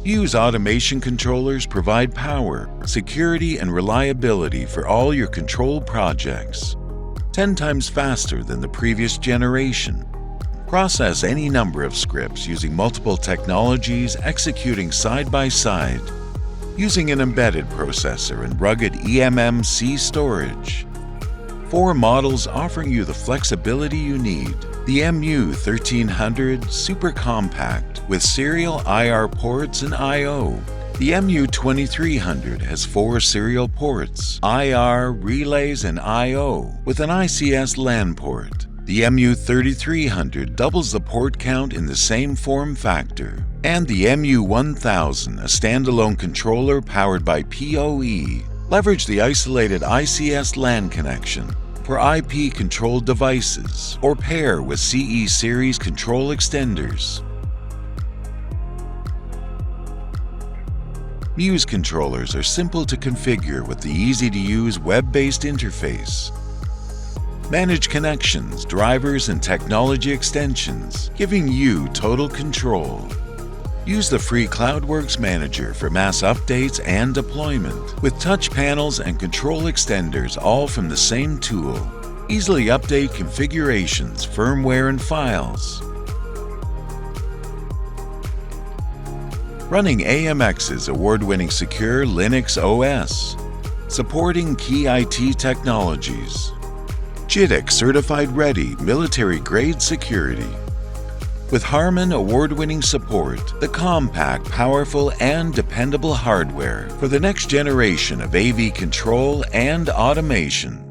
MUSE Automation Controllers provide power, security, and reliability for all your control projects. 10 times faster than the previous generation. Process any number of scripts using multiple technologies executing side by side. Using an embedded processor and rugged eMMC storage. 4 models offering you the flexibility you need. The MU1300 Super Compact with serial IR ports and I/O. The MU2300 has 4 serial ports, IR, relays, and I/O with an ICS LAN port. The MU3300 doubles the port count in the same form factor. And the MU1000, a standalone controller powered by PoE, leverage the isolated ICS LAN connection for IP-controlled devices or pair with CE series control extenders. MUSE controllers are simple to configure with the easy-to-use web-based interface. Manage connections, drivers, and technology extensions, giving you total control. Use the free CloudWorks Manager for mass updates and deployment, with touch panels and control extenders all from the same tool. Easily update configurations, firmware, and files. Running AMX's award-winning secure Linux OS. Supporting key IT technologies. JITC certified-ready military-grade security. With HARMAN award-winning support, the compact, powerful, and dependable hardware for the next generation of AV control and automation.